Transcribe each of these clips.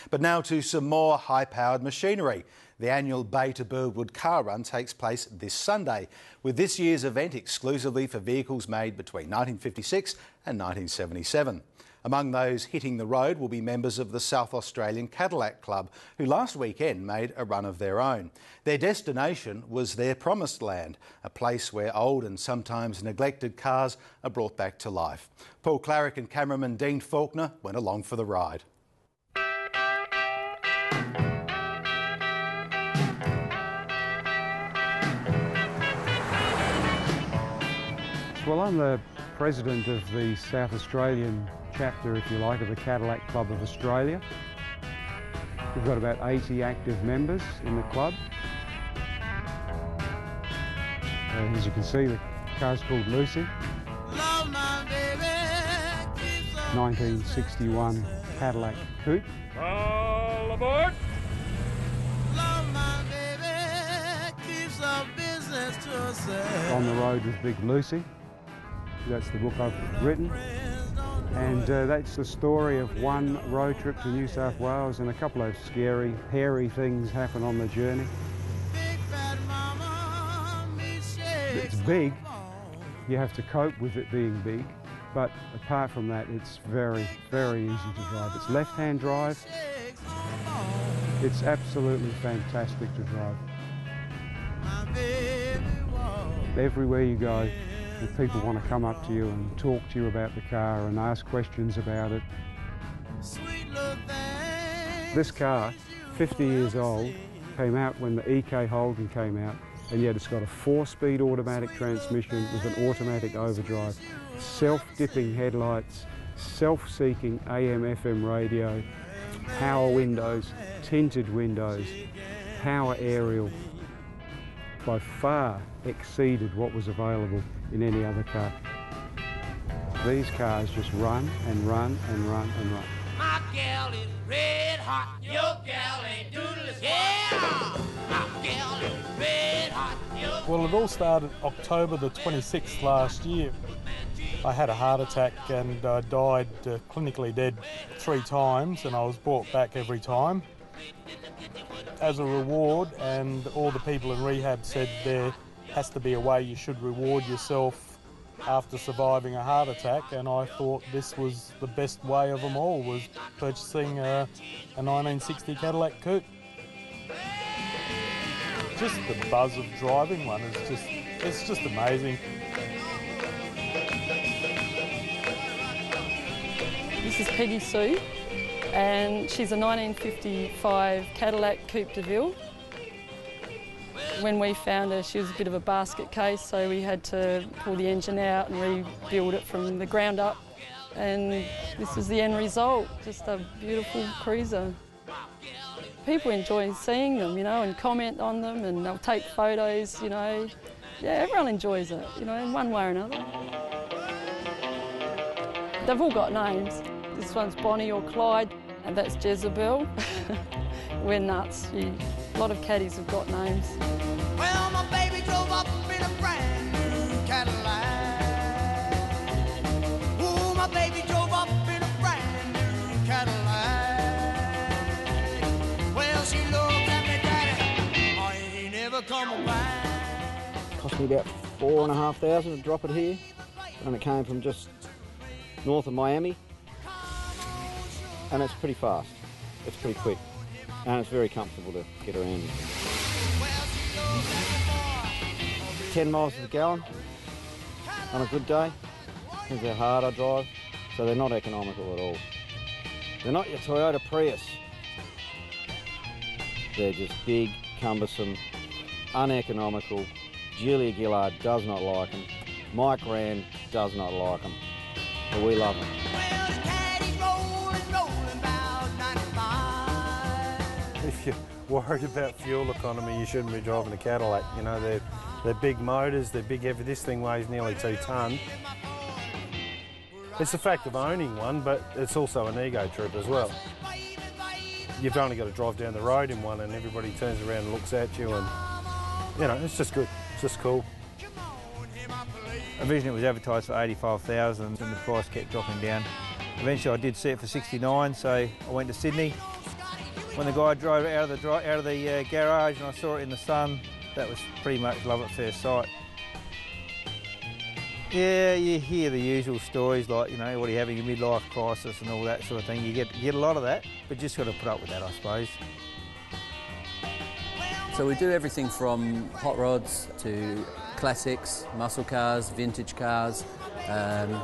But now to some more high-powered machinery. The annual Bay to Birdwood car run takes place this Sunday, with this year's event exclusively for vehicles made between 1956 and 1977. Among those hitting the road will be members of the South Australian Cadillac Club, who last weekend made a run of their own. Their destination was their promised land, a place where old and sometimes neglected cars are brought back to life. Paul Clarick and cameraman Dean Faulkner went along for the ride. Well, I'm the president of the South Australian chapter, if you like, of the Cadillac Club of Australia. We've got about 80 active members in the club. As you can see, the car's called Lucy. 1961 Cadillac Coupe. All aboard! On the road with Big Lucy. That's the book I've written. And that's the story of one road trip to New South Wales, and a couple of scary, hairy things happen on the journey. It's big. You have to cope with it being big. But apart from that, it's very, very easy to drive. It's left-hand drive. It's absolutely fantastic to drive. Everywhere you go, people want to come up to you and talk to you about the car and ask questions about it. This car, 50 years old, came out when the EK Holden came out, and yet it's got a 4-speed automatic transmission with an automatic overdrive, self-dipping headlights, self-seeking AM/FM radio, power windows, tinted windows, power aerial. By far exceeded what was available in any other car. These cars just run and run and run and run. My gal is red hot, your gal ain't doodless. Yeah! My gal is red hot, Well, it all started October the 26th last year. I had a heart attack and I died clinically dead 3 times, and I was brought back every time. As a reward, and all the people in rehab said there has to be a way you should reward yourself after surviving a heart attack, and I thought this was the best way of them all, was purchasing a 1960 Cadillac Coupe. Just the buzz of driving one is it's just amazing. This is Peggy Sue, and she's a 1955 Cadillac Coupe de Ville. When we found her, she was a bit of a basket case, so we had to pull the engine out and rebuild it from the ground up. And this is the end result, just a beautiful cruiser. People enjoy seeing them, you know, and comment on them, and they'll take photos, you know. Yeah, everyone enjoys it, you know, in one way or another. They've all got names. This one's Bonnie or Clyde, and that's Jezebel. We're nuts. A lot of caddies have got names. Well, my baby drove up in a brand new Cadillac. Ooh, my baby drove up in a brand new Cadillac. Well, she looked at me, Daddy, I ain't never coming back. Cost me about $4,500 to drop it here, and it came from just north of Miami, and it's pretty fast. It's pretty quick, and it's very comfortable to get around in. 10 miles to the gallon on a good day. Depends how hard I drive, so they're not economical at all. They're not your Toyota Prius. They're just big, cumbersome, uneconomical. Julia Gillard does not like them. Mike Rand does not like them, but we love them. If you're worried about fuel economy, you shouldn't be driving a Cadillac. You know, they're big motors, they're big heavy. This thing weighs nearly 2 tonne. It's the fact of owning one, but it's also an ego trip as well. You've only got to drive down the road in one and everybody turns around and looks at you, and, you know, it's just good. It's just cool. Originally it was advertised for $85,000 and the price kept dropping down. Eventually I did see it for $69,000, so I went to Sydney, When the guy drove it out of the garage and I saw it in the sun, that was pretty much love at first sight. Yeah, you hear the usual stories like, you know, what are you having, a midlife crisis and all that sort of thing. You get a lot of that, but just got to put up with that, I suppose. So we do everything from hot rods to classics, muscle cars, vintage cars, a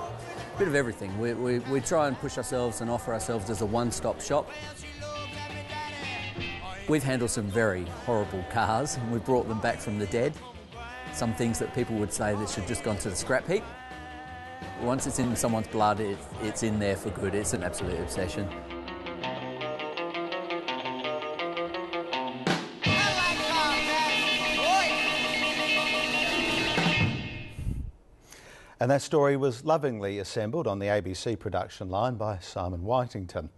bit of everything. We try and push ourselves and offer ourselves as a one-stop shop. We've handled some very horrible cars and we've brought them back from the dead. Some things that people would say that should just gone to the scrap heap. Once it's in someone's blood, it's in there for good. It's an absolute obsession. And that story was lovingly assembled on the ABC production line by Simon Whitington.